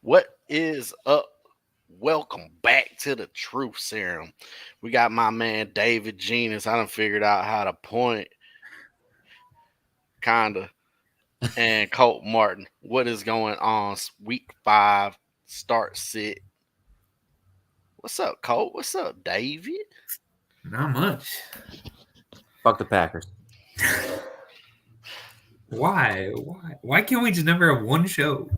What is up? Welcome back to the Truth Serum. We got my man David Genius. I done figured out how to point, kinda, and Colt Martin. What is going on? Week 5, start sit. What's up, Colt? What's up, David? Not much. Fuck the Packers. Why? Why can't we just never have one show?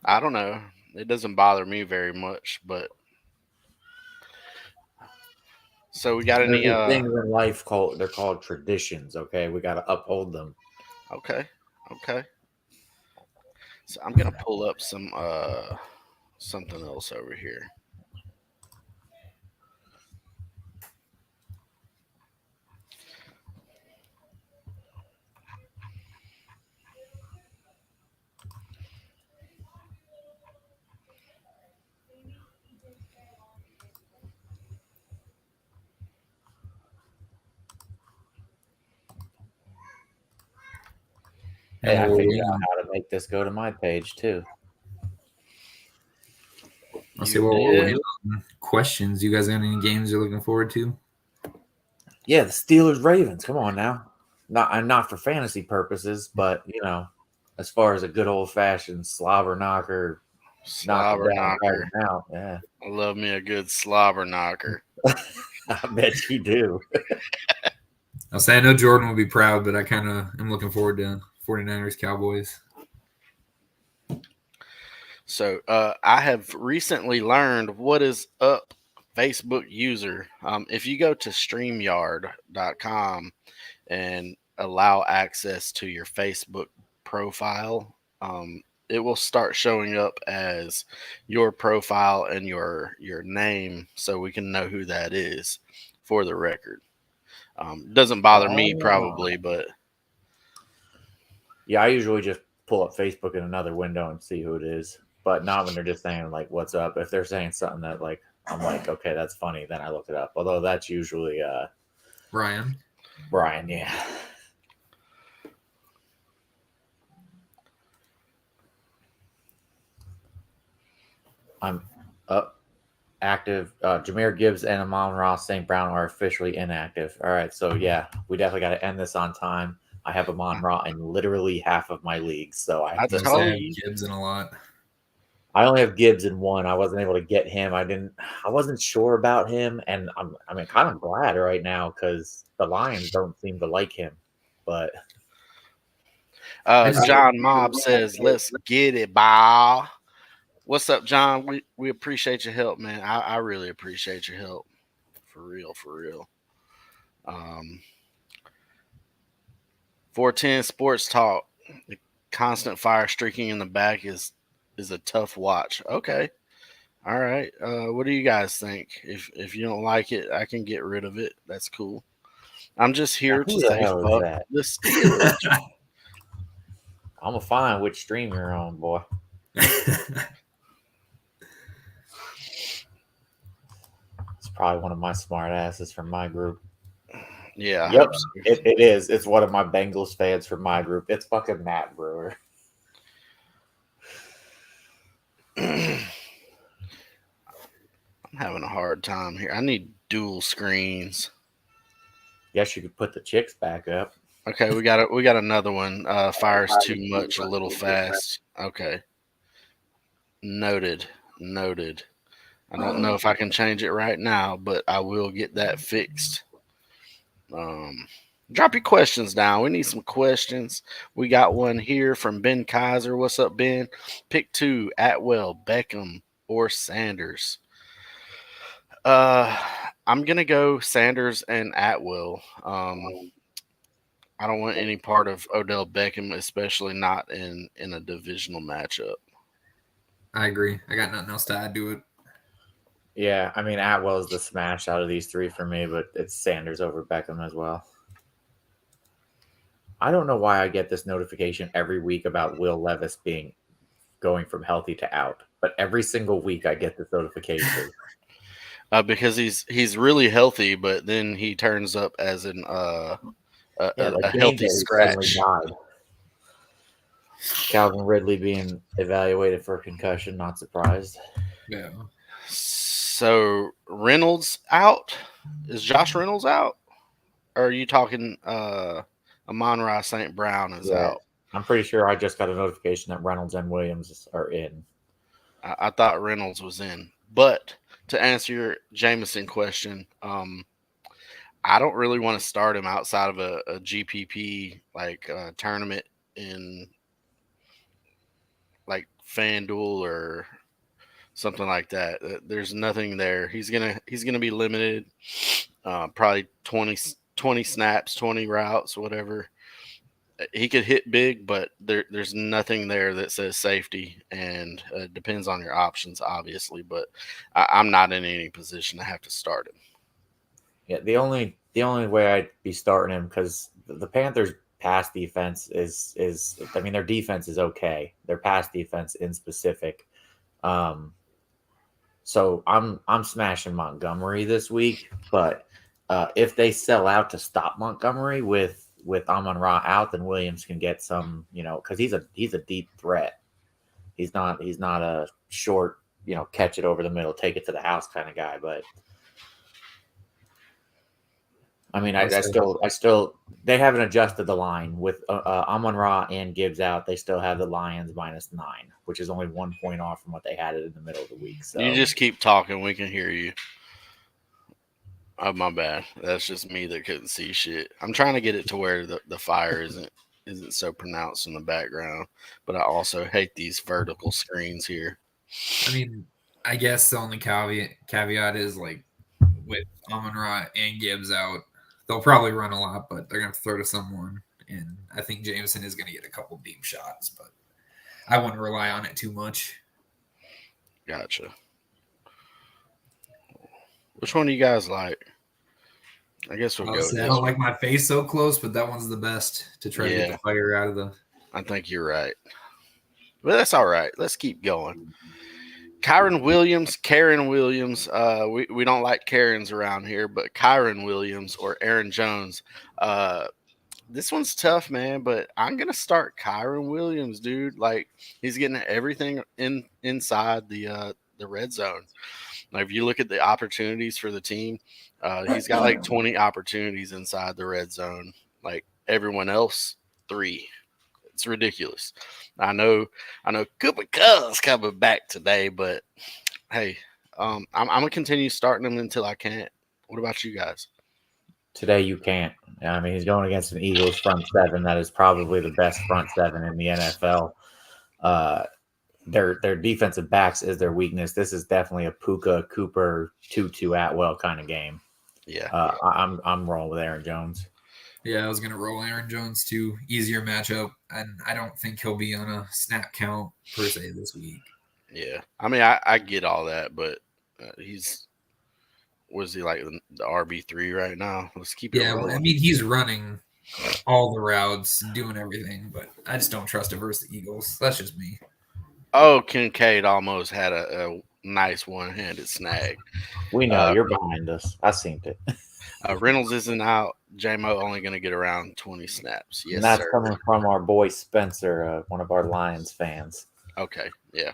I don't know. It doesn't bother me very much, but so we got any There's things in life they're called traditions. Okay, we got to uphold them. okay. So I'm gonna pull up some something else over here. Hey, I figured out how to make this go to my page too. I'll see what questions. You guys got any games you're looking forward to? Yeah, the Steelers Ravens. Come on now, not for fantasy purposes, but as far as a good old fashioned slobber knocker, Slobber knocker. Out. Yeah, I love me a good slobber knocker. I bet you do. I'll say I know Jordan will be proud, but I kind of am looking forward to 49ers Cowboys. So I have recently learned what is up, Facebook user. If you go to StreamYard.com and allow access to your Facebook profile, it will start showing up as your profile and your name, so we can know who that is for the record. Doesn't bother me probably, but yeah, I usually just pull up Facebook in another window and see who it is, but not when they're just saying like "What's up." If they're saying something that like I'm like, okay, that's funny, then I look it up. Although that's usually Brian, yeah. I'm up. Active. Jameer Gibbs and Amon-Ra St. Brown are officially inactive. All right, so yeah, we definitely got to end this on time. I have Amon-Ra in literally half of my leagues, so I told have you. Gibbs in a lot. I only have Gibbs in one. I wasn't able to get him. I wasn't sure about him, and I'm kind of glad right now because the Lions don't seem to like him. But John Mobb says, "Let's get it, ball." What's up, John? We appreciate your help, man. I really appreciate your help. For real, for real. 410 Sports Talk. The constant fire streaking in the back is a tough watch. Okay. All right. What do you guys think? If you don't like it, I can get rid of it. That's cool. I'm just here to say fuck the Steelers. I'm gonna find which stream you're on, boy. It's probably one of my smart asses from my group. Yeah. Yep, it is. It's one of my Bengals fans from my group. It's fucking Matt Brewer. I'm having a hard time here. I need dual screens. Guess you could put the chicks back up. Okay, we got another one. Fires too much, a little fast. Okay. Noted. I don't know if I can change it right now, but I will get that fixed. Drop your questions down. We need some questions. We got one here from Ben Kaiser. What's up, Ben? Pick 2: Atwell, Beckham, or Sanders. I'm gonna go Sanders and Atwell. I don't want any part of Odell Beckham, especially not in a divisional matchup. I agree. I got nothing else to add to it. Yeah, I mean Atwell is the smash out of these three for me, but it's Sanders over Beckham as well. I don't know why I get this notification every week about Will Levis going from healthy to out, but every single week I get this notification. Because he's really healthy, but then he turns up as a healthy scratch. Calvin Ridley being evaluated for concussion, not surprised. Yeah. So Reynolds out? Is Josh Reynolds out? Or are you talking Amon-Ra St. Brown is Yeah, out? I'm pretty sure I just got a notification that Reynolds and Williams are in. I thought Reynolds was in. But to answer your Jameson question, I don't really want to start him outside of a GPP like tournament in like FanDuel or something like that. There's nothing there. He's gonna be limited, probably 20 snaps, 20 routes, whatever. He could hit big, but there's nothing there that says safety, and depends on your options, obviously. But I'm not in any position to have to start him. Yeah, the only way I'd be starting him because the Panthers' pass defense is I mean their defense is okay. Their pass defense in specific. Um, so I'm smashing Montgomery this week, but if they sell out to stop Montgomery with Amon Ra out, then Williams can get some, because he's a deep threat. He's not a short, catch it over the middle, take it to the house kind of guy. But I mean, I'll say, I still, they haven't adjusted the line with Amon Ra and Gibbs out. They still have the Lions -9, which is only 1 point off from what they had it in the middle of the week. You So just keep talking. We can hear you. Oh, my bad. That's just me that couldn't see shit. I'm trying to get it to where the fire isn't so pronounced in the background, but I also hate these vertical screens here. I mean, I guess the only caveat is like with Amon-Ra and Gibbs out, they'll probably run a lot, but they're gonna have to throw to someone. And I think Jameson is gonna get a couple deep shots, but I wouldn't rely on it too much. Gotcha. Which one do you guys like? I guess we'll go with Honestly, I this don't one. like my face so close, but that one's the best to try to get Yeah, the fire out of the. I think you're right. But that's all right. Let's keep going. Karen Williams. We don't like Karens around here, but Kyron Williams or Aaron Jones. This one's tough, man, but I'm gonna start Kyron Williams, dude. Like he's getting everything inside the red zone. Like if you look at the opportunities for the team, he's got like 20 opportunities inside the red zone. Like everyone else, 3. It's ridiculous. I know Cooper Cuz coming back today, but hey, I'm gonna continue starting him until I can't. What about you guys? today you can't. I mean, he's going against an Eagles front seven that is probably the best front seven in the NFL. Uh, their defensive backs is their weakness. This is definitely a Puka Cooper Tutu Atwell kind of game. Yeah, I'm rolling with Aaron Jones. Yeah, I was gonna roll Aaron Jones too. Easier matchup, and I don't think he'll be on a snap count per se this week. yeah. I mean, I get all that, but he's was he like the RB3 right now? Let's keep it Yeah, well, I rolling. mean he's running all the routes, doing everything, but I just don't trust it versus the Eagles. That's just me. Oh, Kincaid almost had a nice one-handed snag. We know Uh, you're behind us. I seen it. Reynolds isn't out. JMO only going to get around 20 snaps. And Yes, that's sir. coming from our boy Spencer, one of our Lions fans. Okay, yeah.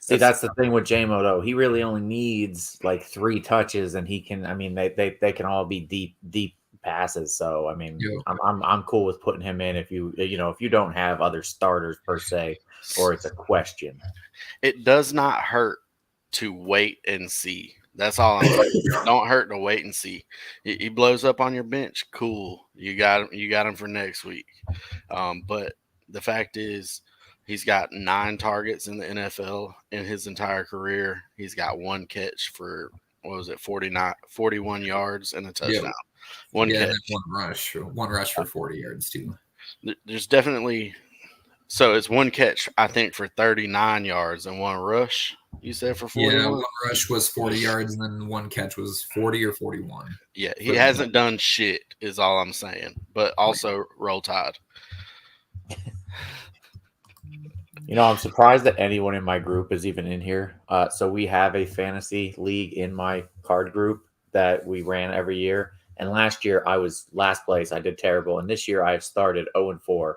See, that's the thing with JMO though. He really only needs like 3 touches, and he can. I mean, they can all be deep passes. So I mean, Yo, I'm cool with putting him in if if you don't have other starters per se, or it's a question. It does not hurt to wait and see. That's all I'm saying. Don't hurt to wait and see. He blows up on your bench, cool. You got him. You got him for next week. But the fact is, he's got 9 targets in the NFL in his entire career. He's got 1 catch for what was it, 41 yards and a yeah, touchdown. One yeah, and catch. then one rush for 40 yards too. There's definitely so it's 1 catch, I think, for 39 yards and 1 rush. You said for Yeah, 41. one rush was 40 yards, and then one catch was 40 or 41. Yeah, he For the hasn't done shit, is all I'm saying. But also, roll tide. I'm surprised that anyone in my group is even in here. So we have a fantasy league in my card group that we ran every year. And last year I was last place. I did terrible. And this year I've started 0-4.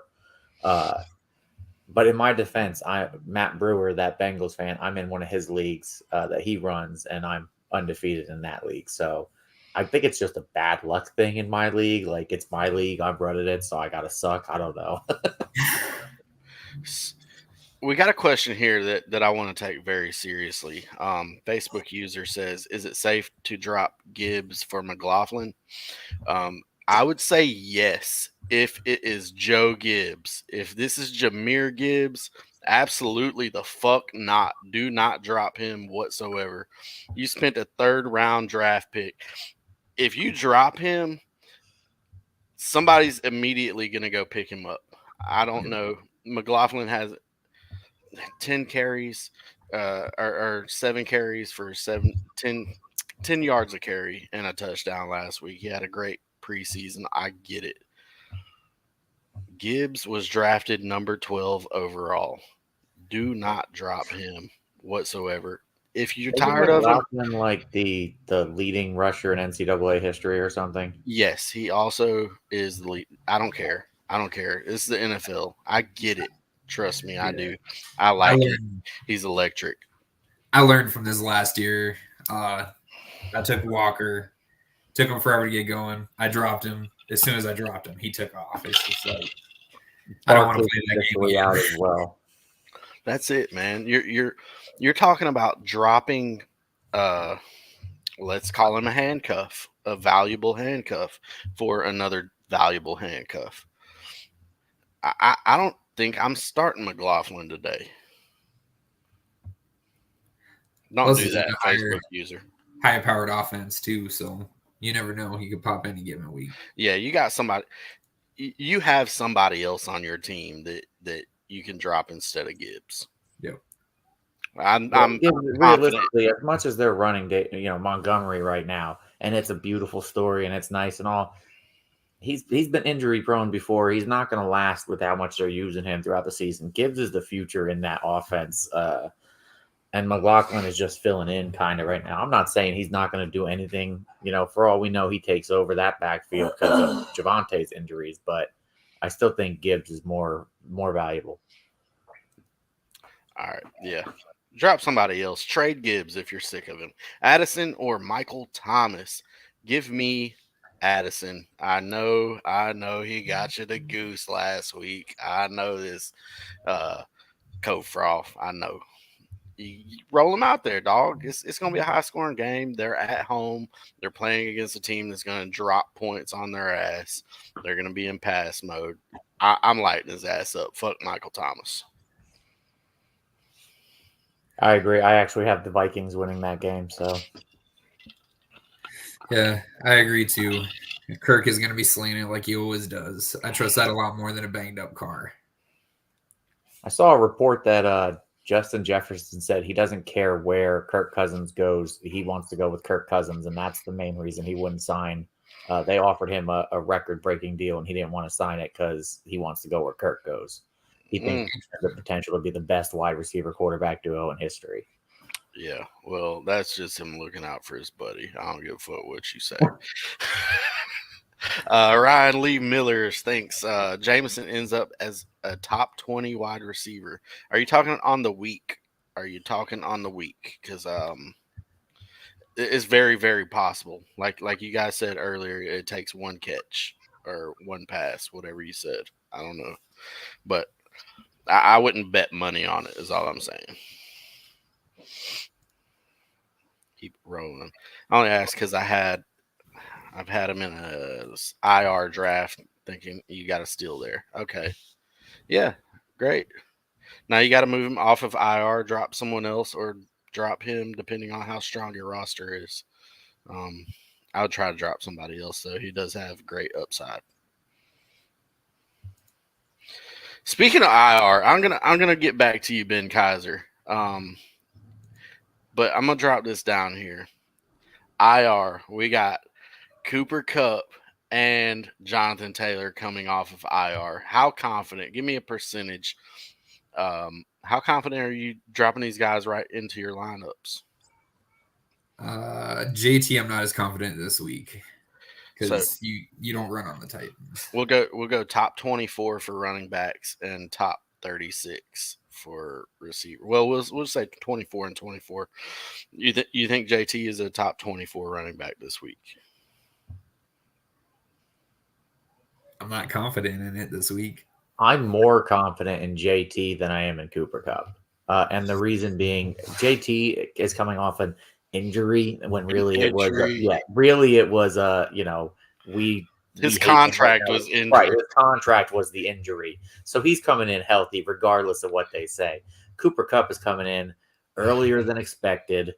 But in my defense, I Matt Brewer, that Bengals fan, I'm in one of his leagues that he runs, and I'm undefeated in that league. So I think it's just a bad luck thing in my league. Like it's my league, I'm running it, so I gotta suck. I don't know. We got a question here that I want to take very seriously. Facebook user says, "Is it safe to drop Gibbs for McLaughlin?" I would say yes if it is Joe Gibbs. If this is Jameer Gibbs, absolutely the fuck not. Do not drop him whatsoever. You spent a third round draft pick. If you drop him, somebody's immediately going to go pick him up. I don't know. McLaughlin has 10 carries or 7 carries for 10 yards a carry and a touchdown last week. He had a great preseason. I get it. Gibbs was drafted number 12 overall. Do not drop him whatsoever. If you're Isn't tired of him, McLaughlin like the leading rusher in NCAA history or something? yes, he also is the lead. I don't care. I don't care. This is the NFL. I get it. Trust me, I Yeah. do. I I like it. learned, He's electric. I learned from this last year. I took Walker, took him forever to get going. I dropped him. As soon as I dropped him, he took off. It's just like I don't want to Barkley play that game officially out again. as well. That's it, man. You're talking about dropping uh let's call him a handcuff, a valuable handcuff for another valuable handcuff. I don't think I'm starting McLaughlin today. Don't Plus, do he's in that, a Facebook user. high powered offense too, so you never know. He could pop any given week. Yeah, you got somebody. You have somebody else on your team that you can drop instead of Gibbs. Yep. I'm confident. Realistically, as much as they're running, Montgomery right now, and it's a beautiful story and it's nice and all. He's been injury prone before. He's not going to last with how much they're using him throughout the season. Gibbs is the future in that offense, and McLaughlin is just filling in kind of right now. I'm not saying he's not going to do anything. For all we know, he takes over that backfield because of Javante's injuries, but I still think Gibbs is more valuable. All right, yeah. Drop somebody else. Trade Gibbs if you're sick of him. Addison or Michael Thomas. Give me Addison. I know he got you the goose last week. I know this Coach Froth. I know. You roll them out there, dog. It's going to be a high scoring game. They're at home. They're playing against a team that's going to drop points on their ass. They're going to be in pass mode. I'm lighting his ass up. Fuck Michael Thomas. I agree. I actually have the Vikings winning that game, so Yeah, I agree too. Kirk is going to be slinging it like he always does. I trust that a lot more than a banged up car. I saw a report that Justin Jefferson said he doesn't care where Kirk Cousins goes. He wants to go with Kirk Cousins, and that's the main reason he wouldn't sign. They offered him a record-breaking deal, and he didn't want to sign it because he wants to go where Kirk goes. He thinks he has the potential to be the best wide receiver quarterback duo in history. Yeah, well, that's just him looking out for his buddy. I don't give a fuck what you say. Ryan Lee Millers thinks Jameson ends up as a top 20 wide receiver. Are you talking on the week? Because it's very, very possible. Like you guys said earlier, it takes one catch or one pass, whatever you said. I don't know, but I wouldn't bet money on it. Is all I'm saying. Keep rolling. I only ask because I've had him in a IR draft, thinking you got to steal there. Okay, yeah, great. Now you got to move him off of IR, drop someone else, or drop him depending on how strong your roster is. Um, I would try to drop somebody else though. He does have great upside. Speaking of IR, I'm gonna get back to you, Ben Kaiser. But I'm gonna drop this down here. IR, we got Cooper Cup and Jonathan Taylor coming off of IR. How confident? Give me a percentage. How confident are you dropping these guys right into your lineups? JT, I'm not as confident this week So because you don't run on the Titans. we'll go top 24 for running backs and top 36 for receiver. Well, we'll say 24 and 24. You think JT is a top 24 running back this week? I'm not confident in it this week. I'm more confident in JT than I am in Cooper Cup. And the reason being, JT is coming off an injury when An really it was, injury. really it was, we His hate him right contract now. was Right, injured. his contract was the injury, so he's coming in healthy regardless of what they say. Cooper Cup is coming in earlier than expected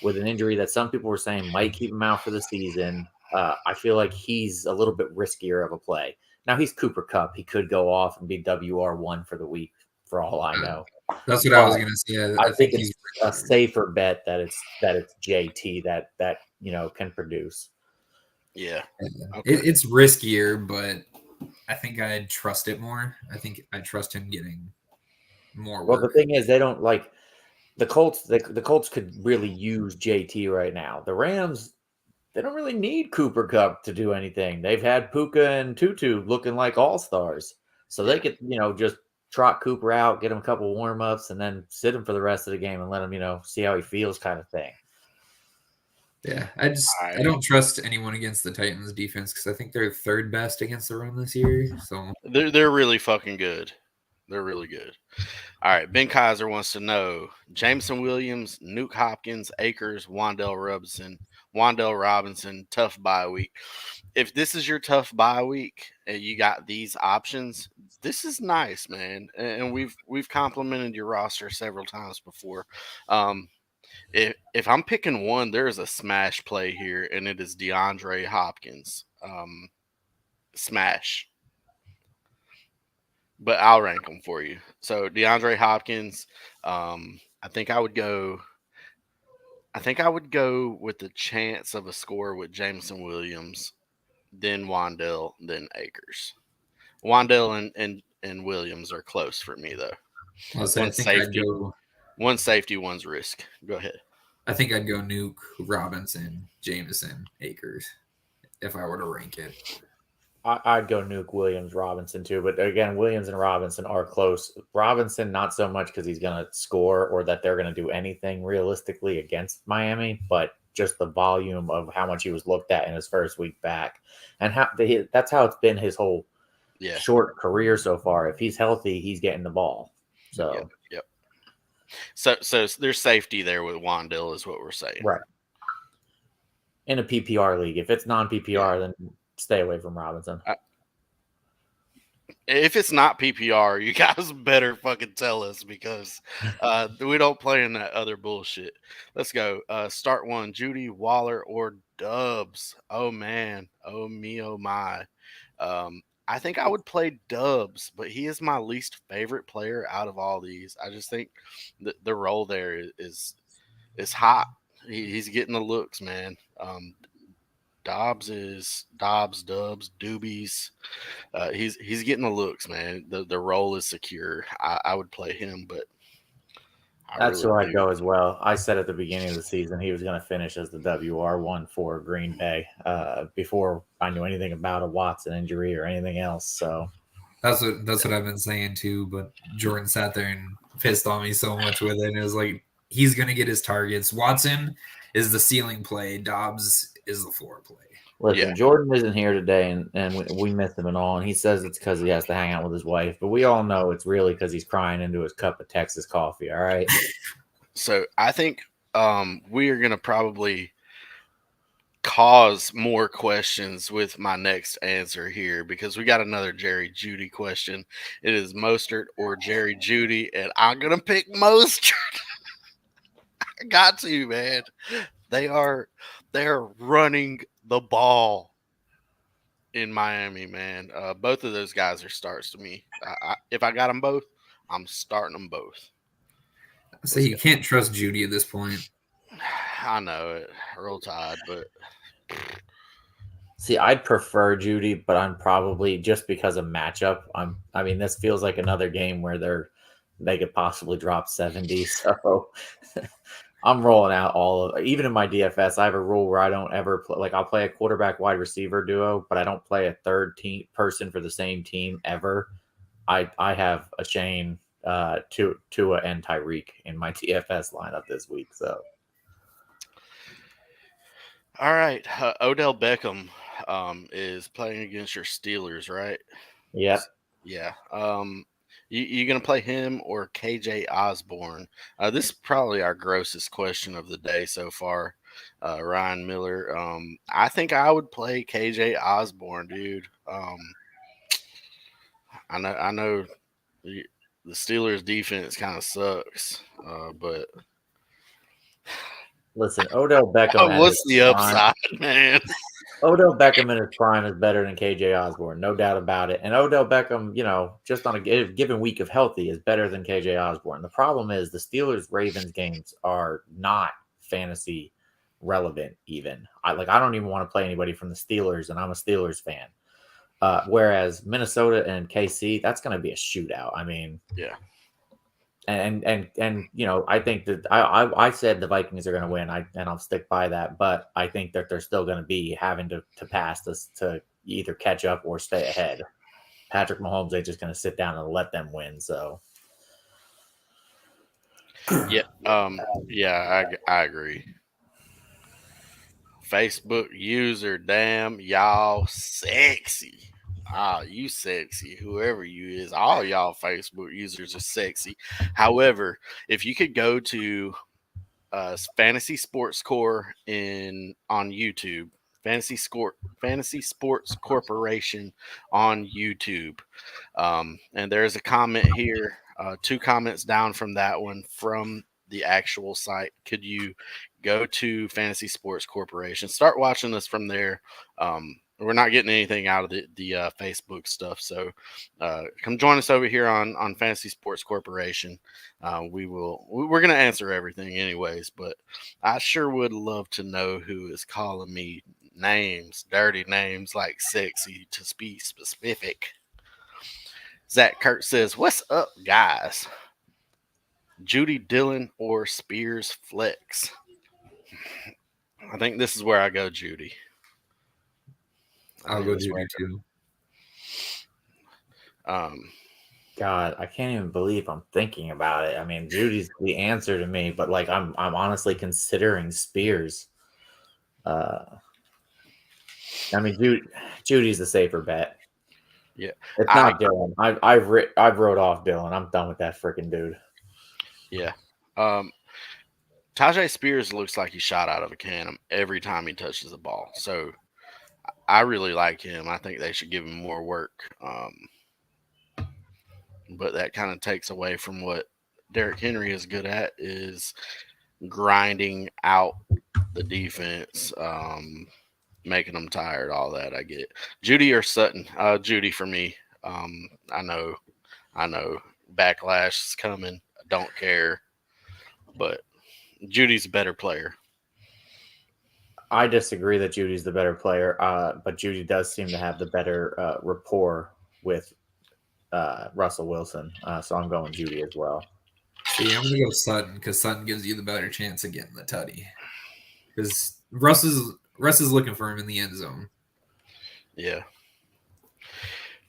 with an injury that some people were saying might keep him out for the season. I feel like he's a little bit riskier of a play. Now he's Cooper Cup. He could go off and be WR1 for the week, for all I know. That's what I was But gonna say. I I think think it's he's a safer bet that it's JT that can produce. Yeah. Okay. it's riskier, but I think I'd trust it more. I think I trust him getting more Well, the work. thing is, they don't like the Colts. The Colts could really use JT right now. The Rams, they don't really need Cooper Cup to do anything. They've had Puka and Tutu looking like all stars, so they Yeah. could just trot Cooper out, get him a couple warm ups, and then sit him for the rest of the game and let him see how he feels, kind of thing. Yeah, I don't trust anyone against the Titans defense because I think they're third best against the run this year. So They're really fucking good. They're really good. All right. Ben Kaiser wants to know Jameson Williams, Nuke Hopkins, Akers, Wandell Robinson, tough bye week. If this is your tough bye week and you got these options, this is nice, man. And we've complimented your roster several times before. Um, if I'm picking one, there is a smash play here, and it is DeAndre Hopkins. Smash. But I'll rank them for you. So DeAndre Hopkins, I think I would go. I think I would go with the chance of a score with Jameson Williams, then Wandell, then Akers. Wandell and Williams are close for me though. I'll say One safety, one safety, one's risk. Go ahead. I think I'd go Nuke, Robinson, Jameson, Akers if I were to rank it. I'd go Nuke, Williams, Robinson too. But again, Williams and Robinson are close. Robinson, not so much because he's going to score or that they're going to do anything realistically against Miami, but just the volume of how much he was looked at in his first week back. And that's how it's been his whole short career so far. If he's healthy, he's getting the ball. So, yep. So there's safety there with Wandell, is what we're saying. Right. In a PPR league. If it's non-PPR, then stay away from Robinson. If it's not PPR, you guys better fucking tell us because we don't play in that other bullshit. Let's go. Start one. Judy, Waller, or Dubs. Oh man. Oh me. Oh my. I think I would play Dubs, but he is my least favorite player out of all these. I just think the role there is hot. He's getting the looks, man. Dubs, Doobies. He's getting the looks, man. The role is secure. I would play him, but That's who I'd go as well. I said at the beginning of the season he was going to finish as the WR1 for Green Bay before I knew anything about a Watson injury or anything else. So that's what I've been saying too. But Jordan sat there and pissed on me so much with it. And it was like he's going to get his targets. Watson is the ceiling play. Dobbs is the floor play. Listen, Jordan isn't here today, and we miss him and all. And he says it's because he has to hang out with his wife, but we all know it's really because he's crying into his cup of Texas coffee. All right. So I think we are going to probably cause more questions with my next answer here because we got another Jerry Judy question. It is Mostert or Jerry Judy, and I'm going to pick Mostert. I got to, man. They're running the ball in Miami, man. Both of those guys are starts to me. If I got them both, I'm starting them both. So you can't trust Judy at this point. I know it. Roll Tide, but see, I'd prefer Judy, but I'm probably just because of matchup. I mean, this feels like another game where they could possibly drop 70. So I'm rolling out even in my DFS. I have a rule where I don't ever play, like I'll play a quarterback wide receiver duo, but I don't play a third team person for the same team ever. I have a Shane Tua and Tyreek in my TFS lineup this week. So All right, Odell Beckham is playing against your Steelers, right? yep. Yeah. You gonna play him or KJ Osborne? This is probably our grossest question of the day so far. Ryan Miller. I think I would play KJ Osborne, dude. I know the the Steelers defense kind of sucks, but Listen, Odell Beckham at his what's the prime. upside, man? Odell Beckham in his prime is better than KJ Osborne, no doubt about it. And Odell Beckham, just on a given week of healthy, is better than KJ Osborne. The problem is the Steelers Ravens games are not fantasy relevant. Even I don't even want to play anybody from the Steelers, and I'm a Steelers fan. Whereas Minnesota and KC, that's going to be a shootout. I mean, Yeah. and I think that I said the Vikings are going to win. I'll stick by that. But I think that they're still going to be having to pass this to either catch up or stay ahead. Patrick Mahomes ain't just going to sit down and let them win. So Yeah. Yeah. I agree. Facebook user, damn y'all sexy. Ah, you sexy. Whoever you is, all y'all Facebook users are sexy. However, if you could go to Fantasy Sports Core in on YouTube, Fantasy Sports Corporation on YouTube, and there's a comment here, two comments down from that one from the actual site. Could you go to Fantasy Sports Corporation, start watching us from there? We're not getting anything out of the Facebook stuff, so come join us over here on Fantasy Sports Corporation. We're gonna answer everything anyways, but I sure would love to know who is calling me names, dirty names like sexy to be specific. Zach Kurt says, "What's up, guys? Judy Dillon or Spears Flex?" I think this is where I go, Judy. I'll go Judy too. God, I can't even believe I'm thinking about it. I mean, Judy's the answer to me, but I'm honestly considering Spears. I mean, Judy's the safer bet. Yeah, It's not Dylan. I've wrote off Dylan. I'm done with that freaking dude. Yeah. Tajay Spears looks like he's shot out of a cannon every time he touches the ball. So I really like him. I think they should give him more work. But that kind of takes away from what Derrick Henry is good at, is grinding out the defense, making them tired, all that. I get Judy or Sutton. Judy for me. I know backlash is coming. I don't care, but Judy's a better player. I disagree that Judy's the better player, but Judy does seem to have the better rapport with Russell Wilson. So I'm going Judy as well. See, I'm going to go Sutton because Sutton gives you the better chance of getting the tutty. Because Russ is looking for him in the end zone. Yeah.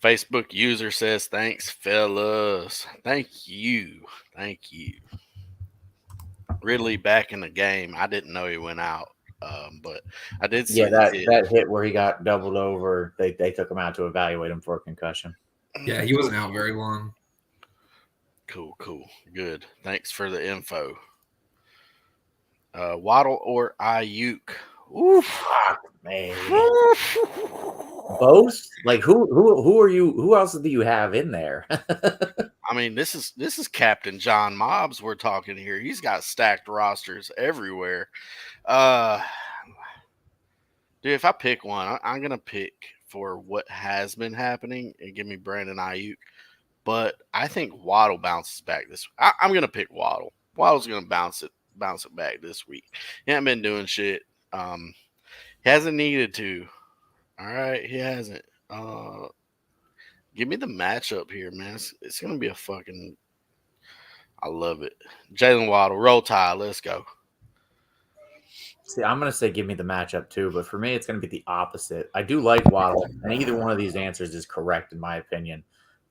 Facebook user says, "Thanks, fellas. Thank you. Thank you." Ridley back in the game. I didn't know he went out, but I did see that hit where he got doubled over. They took him out to evaluate him for a concussion. Yeah, he wasn't out very long. Cool. Good. Thanks for the info. Waddle or Ayuk? Oof, fuck, man. Both? Like who are you? Who else do you have in there? I mean, this is Captain John Mobbs we're talking here. He's got stacked rosters everywhere. Dude, if I pick one, I'm gonna pick for what has been happening and give me Brandon Ayuk. But I think Waddle bounces back this. I'm gonna pick Waddle. Waddle's gonna bounce it back this week. He hasn't been doing shit. He hasn't needed to. All right, he hasn't. Give me the matchup here, man. It's gonna be a fucking. I love it. Jalen Waddle, roll tide. Let's go. See, I'm going to say give me the matchup too, but for me, it's going to be the opposite. I do like Waddle, and either one of these answers is correct in my opinion.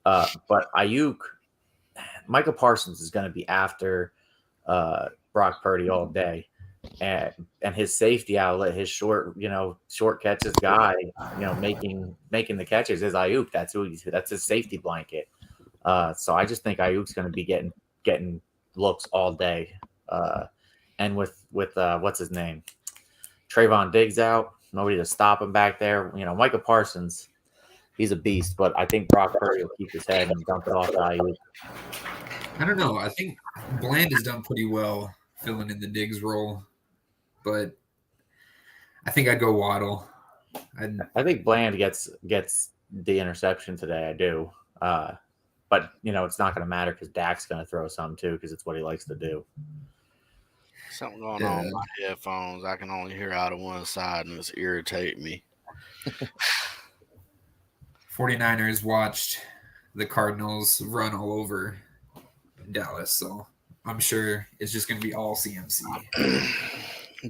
But Ayuk, Micah Parsons is going to be after Brock Purdy all day, and his safety outlet, his short catches guy, making the catches is Ayuk. That's his safety blanket. So I just think Ayuk's going to be getting looks all day. And with what's his name, Trayvon Diggs out, nobody to stop him back there. Micah Parsons, he's a beast, but I think Brock Purdy will keep his head and dump it off to Ayuk. I don't know. I think Bland has done pretty well filling in the Diggs role, but I think I'd go Waddle. I think Bland gets the interception today. I do. But it's not going to matter because Dak's going to throw some too because it's what he likes to do. Something going on with my headphones. I can only hear out of one side, and it's irritating me. 49ers watched the Cardinals run all over Dallas, so I'm sure it's just going to be all CMC.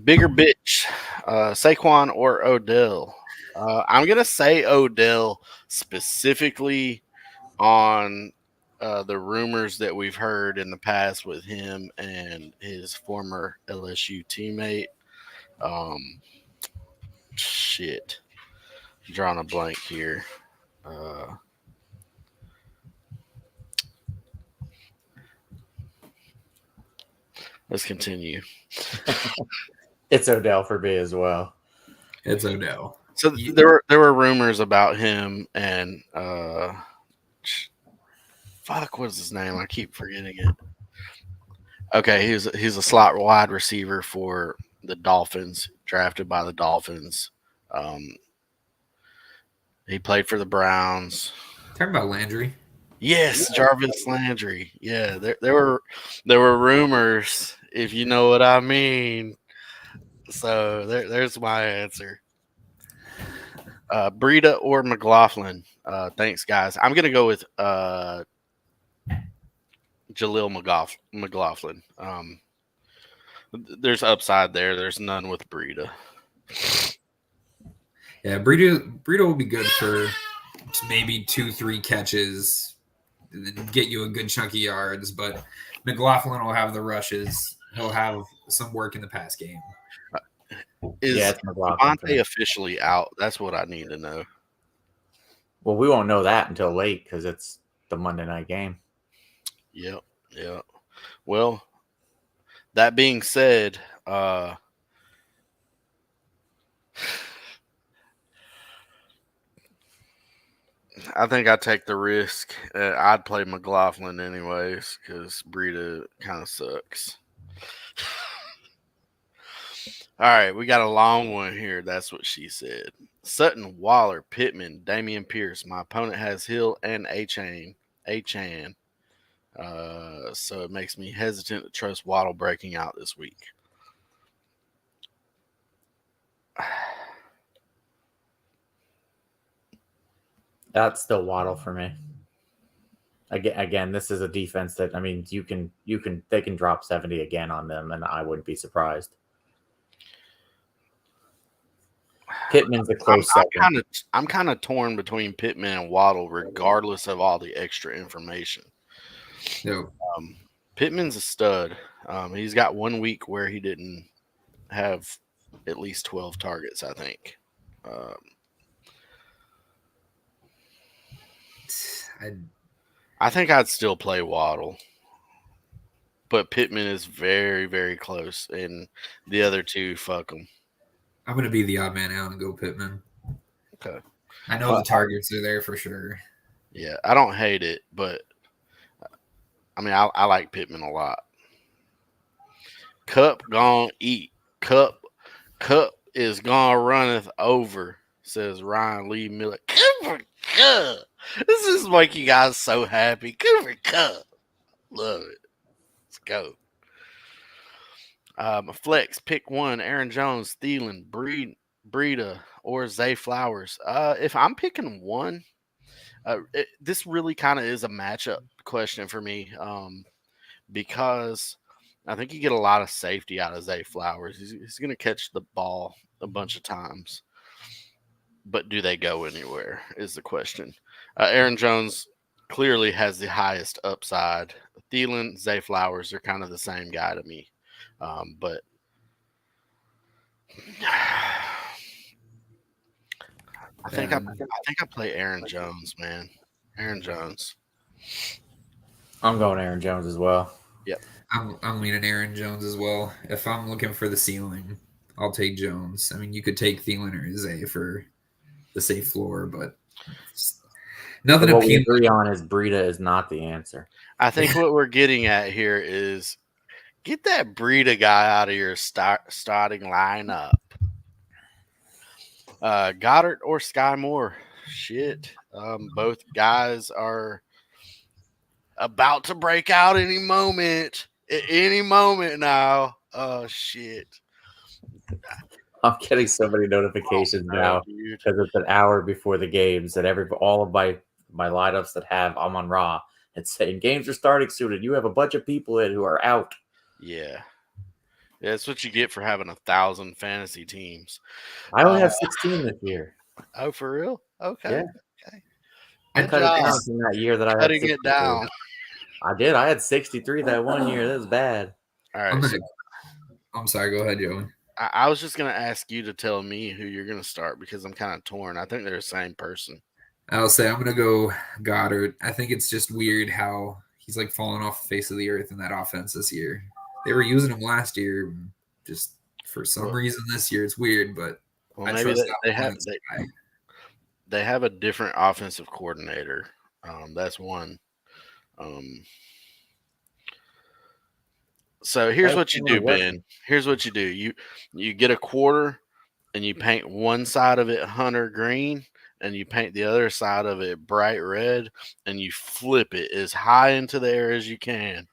Bigger bitch, Saquon or Odell? I'm gonna say Odell specifically on the rumors that we've heard in the past with him and his former LSU teammate. Shit, drawing a blank here. Let's continue. It's Odell for me as well. It's Odell. So there were rumors about him and fuck, what's his name? I keep forgetting it. Okay, he's a slot wide receiver for the Dolphins, drafted by the Dolphins. Um, he played for the Browns. Talking about Landry. Yes, Jarvis Landry. Yeah, there were rumors, if you know what I mean. So there's my answer. Breida or McLaughlin? Thanks, guys. I'm gonna go with Jaleel McLaughlin. There's upside there. There's none with Breida. Yeah, Breida will be good for maybe 2-3 catches, get you a good chunk of yards. But McLaughlin will have the rushes. He'll have some work in the pass game. Is Devontae officially out? That's what I need to know. Well, we won't know that until late because it's the Monday night game. Yep. Well, that being said, I think I take the risk. I'd play McLaughlin anyways because Breida kind of sucks. All right, we got a long one here. That's what she said. Sutton, Waller, Pittman, Damian Pierce. My opponent has Hill and Chan. So it makes me hesitant to trust Waddle breaking out this week. That's still Waddle for me. Again, this is a defense that they can drop 70 again on them, and I wouldn't be surprised. Pittman's a close second. I'm kind of torn between Pittman and Waddle, regardless of all the extra information. No. Pittman's a stud. He's got 1 week where he didn't have at least 12 targets, I think. I think I'd still play Waddle. But Pittman is very, very close. And the other two, fuck them. I'm going to be the odd man out and go Pittman. Okay. I know the targets are there for sure. Yeah, I don't hate it, but I like Pittman a lot. Cup gone eat. Cup is gone runneth over, says Ryan Lee Miller. Cooper Cup. This is make you guys so happy. Cooper Cup. Love it. Let's go. Flex, pick one. Aaron Jones, Thielen, Breida, or Zay Flowers. If I'm picking one, this really kind of is a matchup question for me because I think you get a lot of safety out of Zay Flowers. He's going to catch the ball a bunch of times. But do they go anywhere is the question. Aaron Jones, clearly has the highest upside. Thielen, Zay Flowers are kind of the same guy to me, but And I think I play Aaron Jones, man. Aaron Jones. I'm going Aaron Jones as well. Yep. I'm leaning Aaron Jones as well. If I'm looking for the ceiling, I'll take Jones. I mean, you could take Thielen or Zay for the safe floor, but So nothing what we appealing. agree on is Breida is not the answer. I think what we're getting at here is get that Breida guy out of your starting lineup. Goddard or Sky Moore. Shit. Both guys are about to break out any moment. Any moment now. Oh shit. I'm getting so many notifications No, now dude. because it's an hour before the games that all of my lineups that have Amon Ra, it's saying games are starting soon and you have a bunch of people in who are out. Yeah. Yeah, that's what you get for having 1,000 fantasy teams. I only have 16 this year. Oh, for real? Okay. Yeah. Okay. I Good cut it job down from that year that I had cutting it 63. down. I did. I had 63 that one year. That was bad. All I'm right. So I'm sorry. Go ahead, Joey. I was just gonna ask you to tell me who you're gonna start because I'm kind of torn. I think they're the same person. I'll say I'm gonna go Goddard. I think it's just weird how he's like falling off the face of the earth in that offense this year. They were using him last year, just for some Well, reason this year it's weird, but well I maybe trust they that have Wentz guy. they have a different offensive coordinator. That's one. Um, so here's That's what you kind do, of Ben. working. Here's what you do. You get a quarter and you paint one side of it hunter green and you paint the other side of it bright red and you flip it as high into the air as you can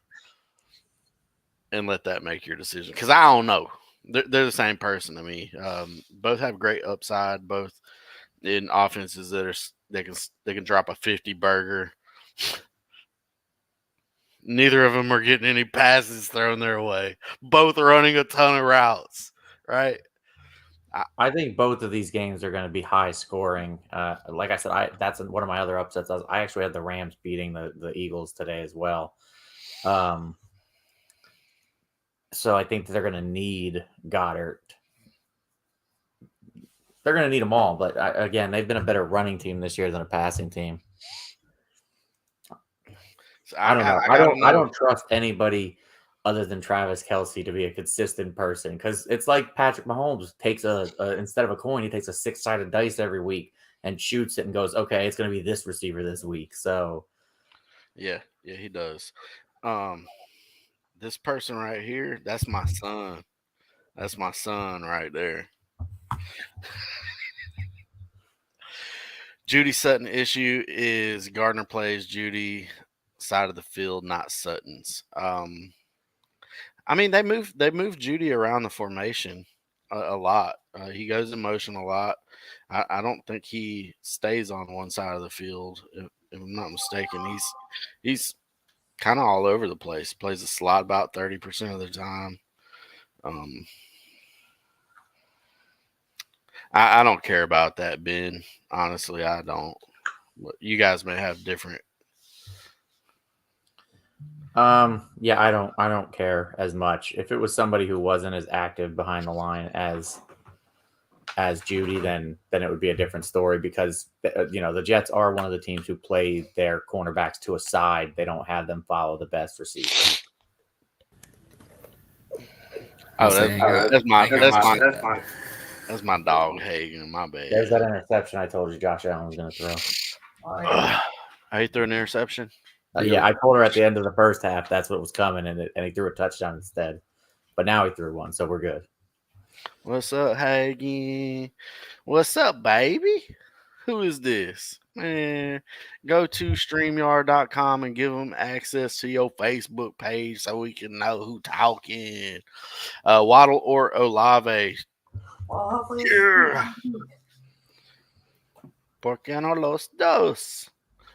and let that make your decision. Because I don't know. They're the same person to me. Both have great upside. Both in offenses that are they can drop a 50 burger. Neither of them are getting any passes thrown their way. Both running a ton of routes, right? I think both of these games are going to be high scoring. Like I said, that's one of my other upsets. I actually had the Rams beating the Eagles today as well. So I think they're going to need Goddard. They're going to need them all, but again, they've been a better running team this year than a passing team. So I don't know. I gotta I know. don't trust anybody other than Travis Kelsey to be a consistent person because it's like Patrick Mahomes takes a instead of a coin, he takes a 6-sided dice every week and shoots it and goes, okay, it's going to be this receiver this week. So Yeah, he does. Um, this person right here, that's my son. That's my son right there. Judy Sutton issue is Gardner plays Judy side of the field, not Sutton's. I mean they move Judy around the formation a lot. He goes in motion a lot. I don't think he stays on one side of the field. If I'm not mistaken, he's kind of all over the place. Plays the slot about 30% of the time. Um, I don't care about that, Ben. Honestly, I don't. You guys may have different. yeah, I don't care as much. If it was somebody who wasn't as active behind the line as Judy, then it would be a different story because the Jets are one of the teams who play their cornerbacks to a side. They don't have them follow the best receiver. I'll Oh, say that's my dog Hagen. My bad. There's that interception I told you Josh Allen was going to throw. Ugh. He threw an interception. Yeah, I told her at the end of the first half that's what was coming, and he threw a touchdown instead. But now he threw one, so we're good. What's up, Hagen? What's up, baby? Who is this? Man, go to StreamYard.com and give them access to your Facebook page so we can know who talking. Waddle or Olave? Yeah. ¿Por qué no los dos?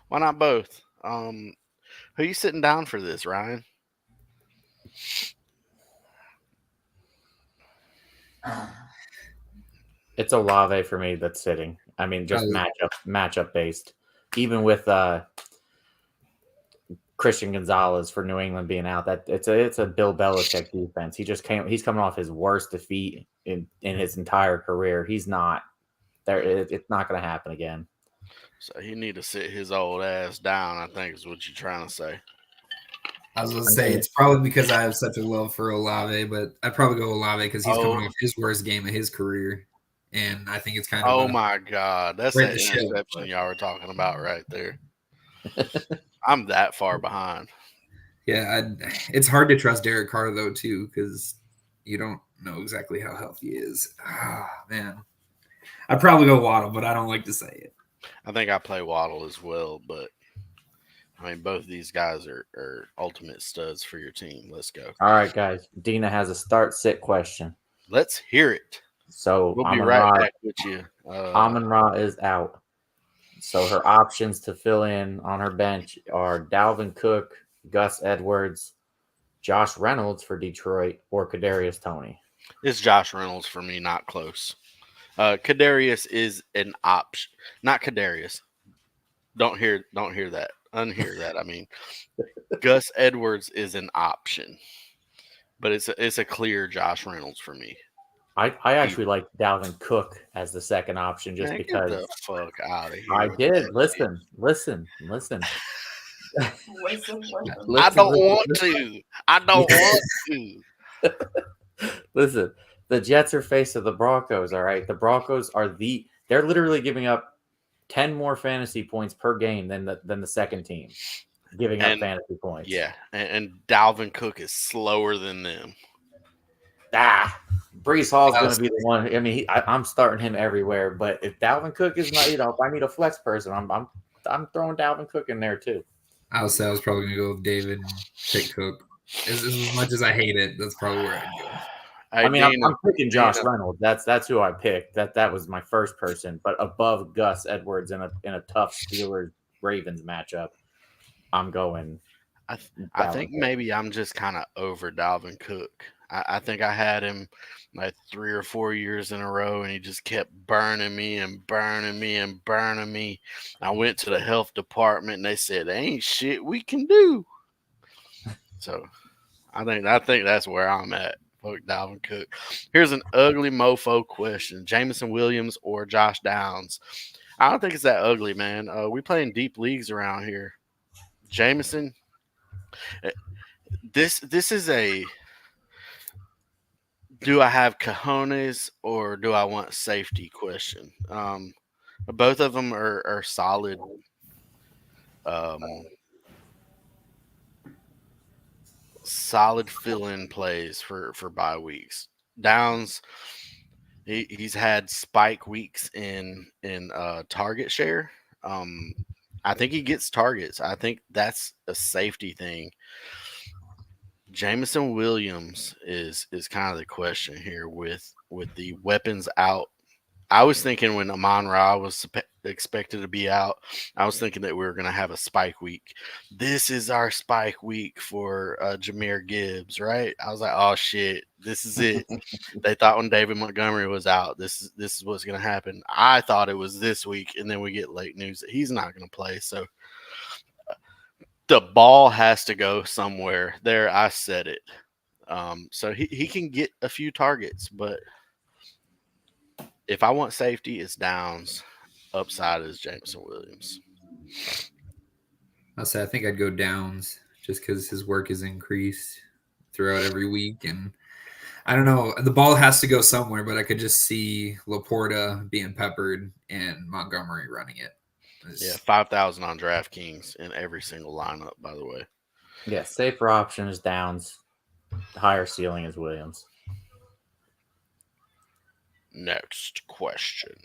Why not both? Who you sitting down for this, Ryan? It's Olave for me that's sitting. I mean, just matchup based. Even with Christian Gonzalez for New England being out. That it's a Bill Belichick defense. He's coming off his worst defeat in his entire career. He's not there. It's not going to happen again. So he need to sit his old ass down, I think is what you're trying to say. I was going to say it's probably because I have such a love for Olave, but I'd probably go Olave because he's coming off his worst game of his career, and I think it's kind of my god, that's right that the ship. interception y'all were talking about right there. I'm that far behind. Yeah, it's hard to trust Derek Carr though too because you don't know exactly how healthy he is. Ah, man, I'd probably go Waddle, but I don't like to say it. I think I play Waddle as well, but I mean, both of these guys are ultimate studs for your team. Let's go. All right, guys. Dina has a start sit question. Let's hear it. So We'll be Amon right Ra, back with you. Amon Ra is out. So her options to fill in on her bench are Dalvin Cook, Gus Edwards, Josh Reynolds for Detroit, or Kadarius Toney. It's Josh Reynolds for me, not close. Kadarius is an option, not Kadarius. Don't hear that. Unhear that. I mean, Gus Edwards is an option, but it's a clear Josh Reynolds for me. I actually like Dalvin Cook as the second option just Man, because. get the fuck out of here. I did. Listen. I don't want to. I don't want to. Listen, the Jets are face of the Broncos, all right? The Broncos they're literally giving up 10 more fantasy points per game than the second team giving up fantasy points. Yeah, and Dalvin Cook is slower than them. Brees Hall's going to be the one. I mean, I'm starting him everywhere, but if Dalvin Cook is not, if I need a flex person, I'm throwing Dalvin Cook in there too. I was probably going to go with David and pick Cook. As much as I hate it, that's probably where I'd go. I mean, I'm picking Josh Reynolds. That's who I picked. That was my first person, but above Gus Edwards in a tough Steelers Ravens matchup, I'm going. I think maybe I'm just kind of over Dalvin Cook. I think I had him like 3 or 4 years in a row, and he just kept burning me and burning me and burning me. I went to the health department, and they said, "There ain't shit we can do." So I think that's where I'm at. Fuck Dalvin Cook. Here's an ugly mofo question: Jameson Williams or Josh Downs? I don't think it's that ugly, man. We playing deep leagues around here. Jameson. This is a. Do I have cojones or do I want safety question? Both of them are solid. Solid fill-in plays for bye weeks. Downs, he's had spike weeks in target share. I think he gets targets. I think that's a safety thing. Jameson Williams is kind of the question here with the weapons out. I was thinking when Amon Ra was expected to be out, I was thinking that we were going to have a spike week. This is our spike week for Jahmyr Gibbs, right? I was like, oh shit, this is it. They thought when David Montgomery was out, this is what's going to happen. I thought it was this week, and then we get late news that he's not going to play. So the ball has to go somewhere. There, I said it. So he can get a few targets, but if I want safety, it's Downs. Upside is Jameson Williams. I'll say I think I'd go Downs just because his work is increased throughout every week, and I don't know. The ball has to go somewhere, but I could just see Laporta being peppered and Montgomery running it. Yeah, 5,000 on DraftKings in every single lineup, by the way. Yeah, safer option is Downs. The higher ceiling is Williams. Next question.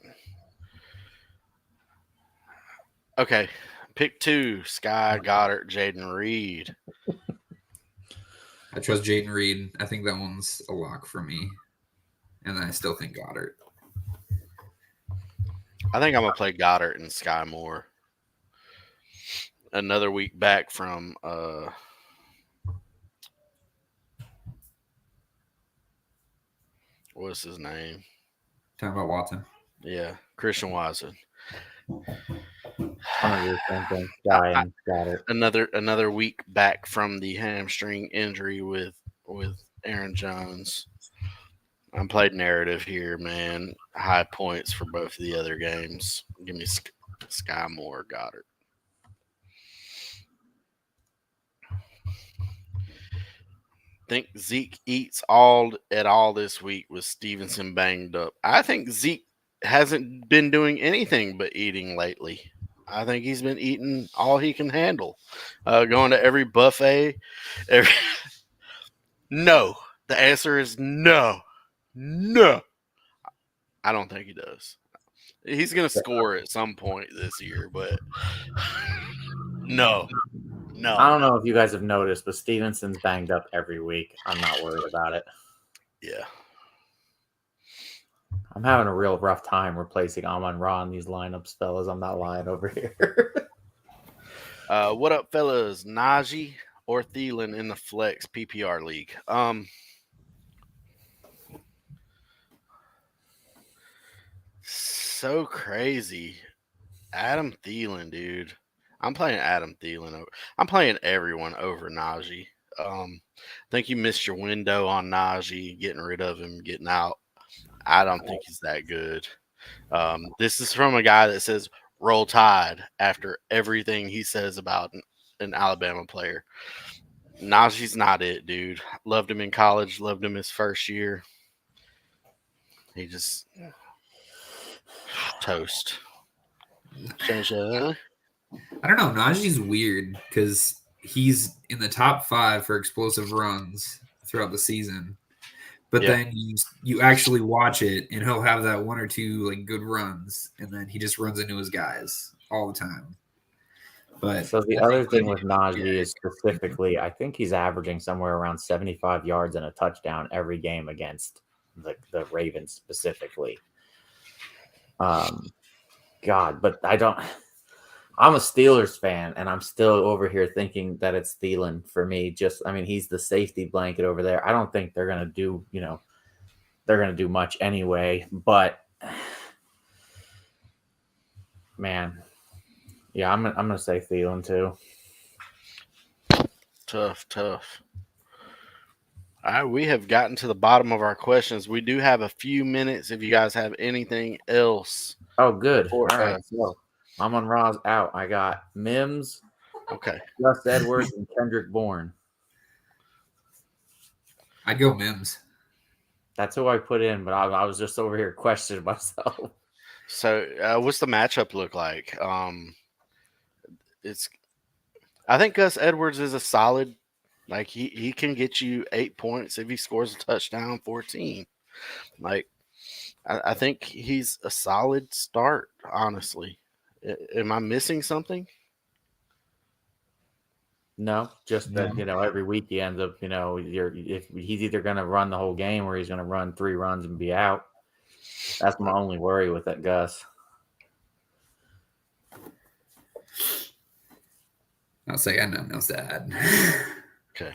Okay, pick 2, Sky Goddard, Jaden Reed. I trust Jaden Reed. I think that one's a lock for me. And I still think Goddard. I think I'm going to play Goddard and Sky more. Another week back from what's his name? Talking about Watson. Yeah, Christian Watson. I'm gonna do the same thing. I, Sky I, and Goddard. another week back from the hamstring injury with Aaron Jones. I'm played narrative here, man. High points for both of the other games. Give me Sky Moore, Goddard. Think Zeke eats all at all this week with Stevenson banged up. I think Zeke hasn't been doing anything but eating lately. I think he's been eating all he can handle. Going to every buffet. Every... No. The answer is no. No. I don't think he does. He's going to score at some point this year, but no. No. I don't know if you guys have noticed, but Stevenson's banged up every week. I'm not worried about it. Yeah. I'm having a real rough time replacing Amon Ra in these lineups, fellas. I'm not lying over here. What up, fellas? Najee or Thielen in the flex PPR league? So crazy. Adam Thielen, dude. I'm playing Adam Thielen. I'm playing everyone over Najee. I think you missed your window on Najee, getting rid of him, getting out. I don't think he's that good. This is from a guy that says roll tide after everything he says about an Alabama player. Najee's not it, dude. Loved him in college, loved him his first year. He just toast. I don't know. Najee's weird because he's in the top 5 for explosive runs throughout the season. But Yeah. then you actually watch it, and he'll have that one or two like good runs, and then he just runs into his guys all the time. But so the other thing with Najee is specifically, I think he's averaging somewhere around 75 yards and a touchdown every game against the Ravens specifically. God, but I don't. I'm a Steelers fan, and I'm still over here thinking that it's Thielen for me. I mean, he's the safety blanket over there. I don't think they're gonna do, they're gonna do much anyway. But man, yeah, I'm gonna say Thielen too. Tough. All right, we have gotten to the bottom of our questions. We do have a few minutes if you guys have anything else. Oh, good. All right, so I'm on Ra's out. I got Mims, Okay. Gus Edwards, and Kendrick Bourne. I'd go Mims. That's who I put in, but I was just over here questioning myself. So, what's the matchup look like? I think Gus Edwards is a solid. Like he can get you 8 points if he scores a touchdown, 14. Like I think he's a solid start. Honestly, am I missing something? No, just that every week he ends up if he's either going to run the whole game or he's going to run 3 runs and be out. That's my only worry with that Gus. I'll say I got nothing else to add. Okay.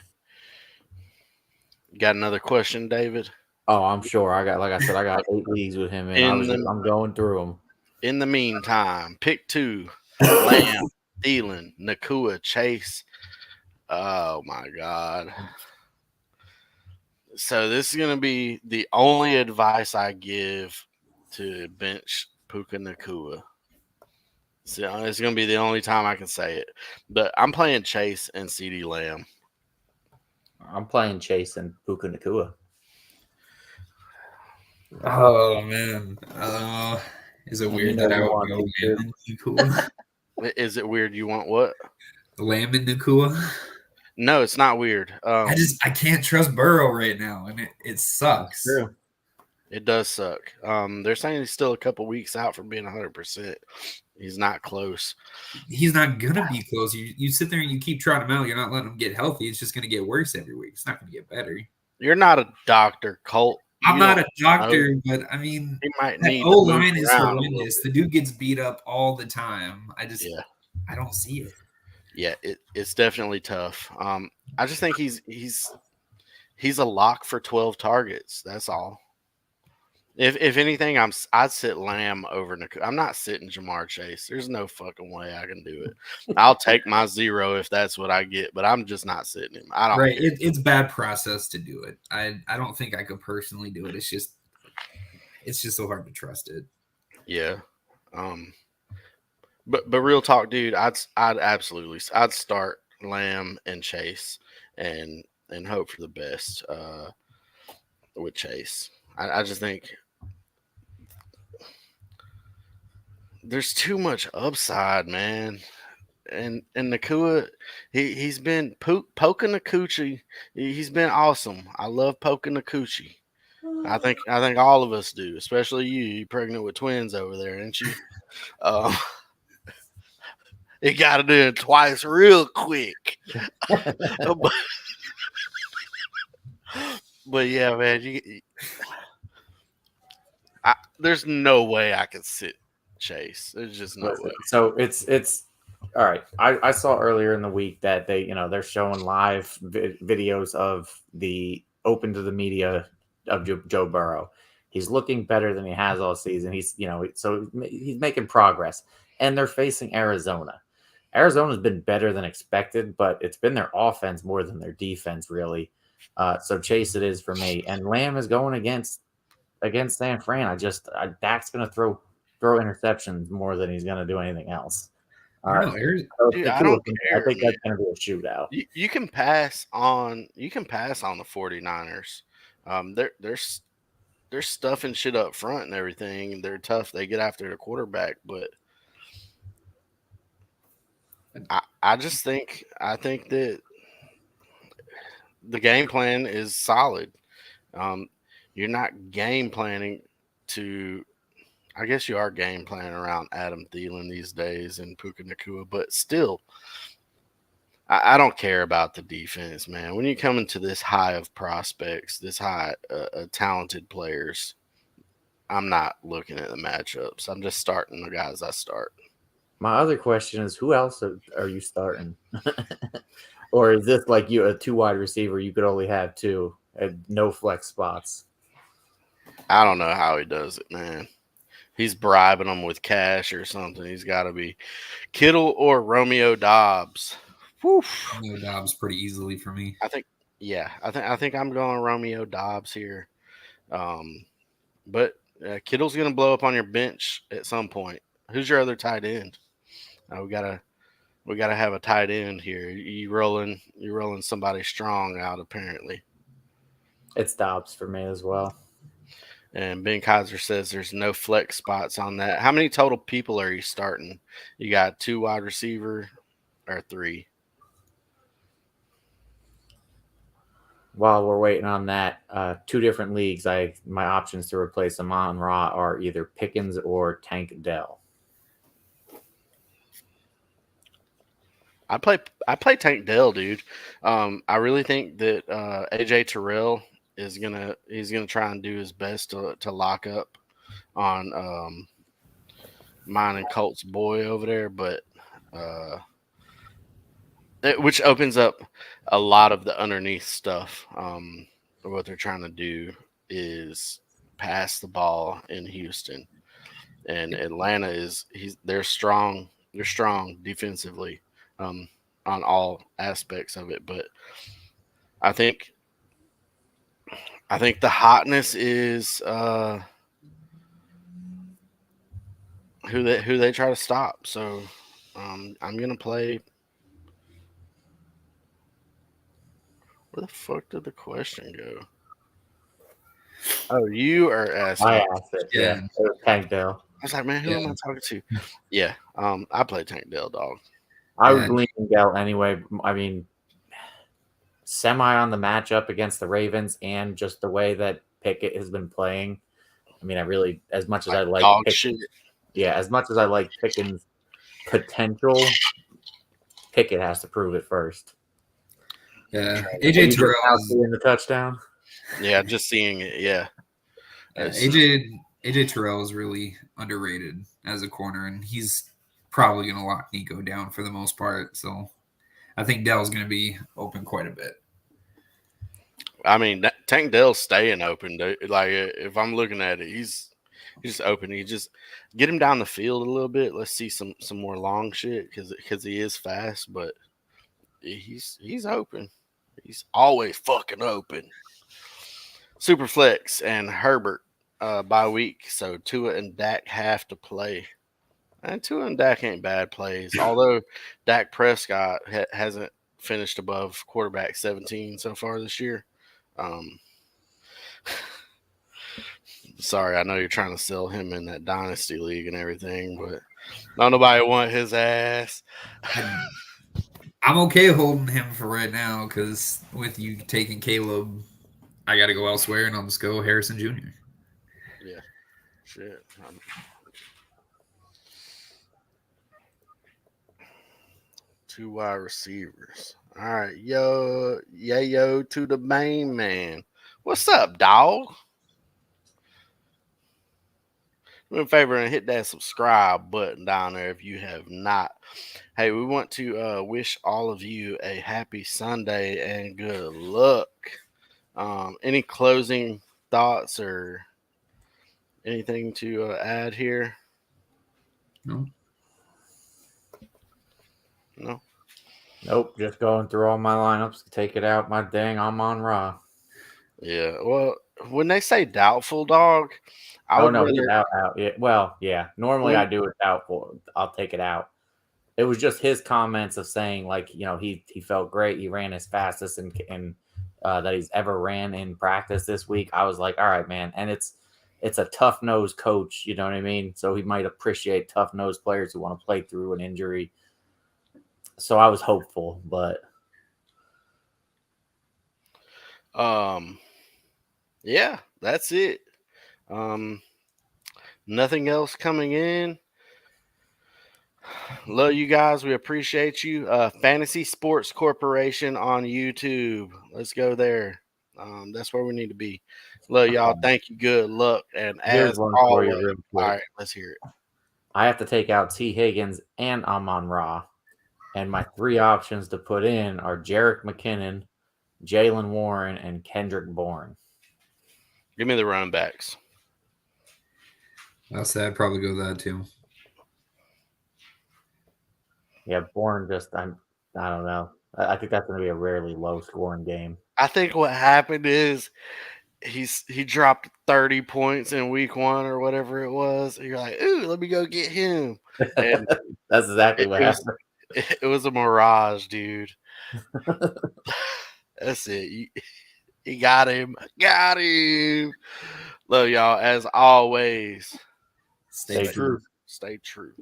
Got another question, David? Oh, I'm sure. I got 8 leagues with him, and I'm going through them. In the meantime, pick 2: Lamb, Thielen, Nakua, Chase. Oh my God. So this is going to be the only advice I give to bench Puka Nakua. So it's going to be the only time I can say it. But I'm playing Chase and CeeDee Lamb. I'm playing Chase and Puka Nakua. Oh man, is it weird that I would go Lamb and Nakua? Is it weird you want what? Lamb and Nakua? No, it's not weird. I can't trust Burrow right now, and it sucks. That's true. It does suck. They're saying he's still a couple weeks out from being 100%. He's not close. He's not gonna be close. You sit there and you keep trotting him out. You're not letting him get healthy. It's just gonna get worse every week. It's not gonna get better. You're not a doctor, Colt. I'm not a doctor, but I mean, that O-line is horrendous. The dude gets beat up all the time. I don't see it. Yeah, it's definitely tough. I just think he's a lock for 12 targets. That's all. If anything, I'd sit Lamb over Naku. I'm not sitting Jamar Chase. There's no fucking way I can do it. I'll take my 0 if that's what I get, but I'm just not sitting him. I don't Right. care. It's bad process to do it. I don't think I could personally do it. It's just so hard to trust it. Yeah. Um. But real talk, dude. I'd absolutely I'd start Lamb and Chase and hope for the best. With Chase, I just think there's too much upside, man. And Nakua, he's been poking the coochie. He's been awesome. I love poking the coochie. I think all of us do, especially you. You pregnant with twins over there, ain't you? Um, you got to do it twice, real quick. but, but yeah, man, there's no way I could sit Chase. There's just no Listen, way. so it's all right. I saw earlier in the week that they're showing live videos of the open to the media of Joe Burrow. He's looking better than he has all season. So he's making progress, and they're facing Arizona. Arizona's been better than expected, but it's been their offense more than their defense, really. So Chase it is for me, and Lamb is going against San Fran. Dak's going to throw interceptions more than he's going to do anything else. I don't know. So Dude, I don't I care, think man. that's going to be a shootout. You can pass on the 49ers. They're stuffing shit up front and everything. They're tough. They get after the quarterback, but I think that the game plan is solid. Um, you're not game planning to. I guess you are game planning around Adam Thielen these days and Puka Nakua, but still, I don't care about the defense, man. When you come into this high of prospects, this high talented players, I'm not looking at the matchups. I'm just starting the guys I start. My other question is, who else are you starting? Or is this like you a 2 wide receiver? You could only have 2 and no flex spots. I don't know how he does it, man. He's bribing them with cash or something. He's got to be Kittle or Romeo Dobbs. Whew. Romeo Dobbs pretty easily for me. I think, yeah, I think I'm going Romeo Dobbs here. But Kittle's going to blow up on your bench at some point. Who's your other tight end? We gotta have a tight end here. You rolling somebody strong out apparently. It's Dobbs for me as well. And Ben Kaiser says there's no flex spots on that. How many total people are you starting? You got 2 wide receiver or 3? While we're waiting on that, 2 different leagues. My options to replace Amon Ra are either Pickens or Tank Dell. I play Tank Dell, dude. I really think that AJ Terrell he's gonna try and do his best to lock up on mine and Colt's boy over there, but which opens up a lot of the underneath stuff. What they're trying to do is pass the ball in Houston, and Atlanta they're strong. They're strong defensively on all aspects of it, but I think the hotness is who they try to stop. So I'm gonna play. Where the fuck did the question go? Oh, you are asking. I asked it. Yeah, it was Tank Dell. I was like, man, who am I talking to? Yeah, I play Tank Dell, dog. I was leaning Dell anyway. I mean, semi on the matchup against the Ravens and just the way that Pickett has been playing. I mean, as much as I like Pickens, as much as I like Pickens' potential, Pickett has to prove it first. Yeah, AJ Terrell in the touchdown. Yeah, just seeing it. Yeah, AJ Terrell is really underrated as a corner, and he's probably going to lock Nico down for the most part. So I think Dell's going to be open quite a bit. I mean, Tank Dell's staying open. Dude. Like if I'm looking at it, he's just open. He just get him down the field a little bit. Let's see some more long shit because he is fast, but he's open. He's always fucking open. Superflex and Herbert by week, so Tua and Dak have to play. And Tua and Dak ain't bad plays, although Dak Prescott hasn't finished above quarterback 17 so far this year. Um, sorry, I know you're trying to sell him in that dynasty league and everything, but not nobody want his ass. I'm okay holding him for right now because with you taking Caleb, I got to go elsewhere, and I'll just go Harrison Jr. Yeah, shit. Two wide receivers. All right, yo to the main man. What's up, dog? Do me a favor and hit that subscribe button down there if you have not. Hey, we want to wish all of you a happy Sunday and good luck. Any closing thoughts or anything to add here? No. No. Nope, just going through all my lineups, take it out my dang Amon Ra. Yeah. Well, when they say doubtful, dog, I Oh would no, he's rather. out. Yeah, well, yeah. Normally I do it doubtful. I'll take it out. It was just his comments of saying like he felt great. He ran his fastest and that he's ever ran in practice this week. I was like, all right, man. And it's a tough nosed coach. You know what I mean? So he might appreciate tough nosed players who want to play through an injury. So I was hopeful, but Yeah, that's it. Nothing else coming in. Love you guys. We appreciate you. Fantasy Sports Corporation on YouTube. Let's go there. That's where we need to be. Love y'all. Thank you. Good luck. And here's as one for you always, real all quick. right, let's hear it. I have to take out T. Higgins and Amon Ra. And my three options to put in are Jerick McKinnon, Jalen Warren, and Kendrick Bourne. Give me the running backs. I'll say I'd probably go that too. Yeah, Bourne I don't know. I think that's going to be a rarely low scoring game. I think what happened is he dropped 30 points in week 1 or whatever it was. And you're like, ooh, let me go get him. And That's exactly what happened. it was a mirage, dude. That's it. You got him. Got him. Love y'all. As always, Stay true. Stay true.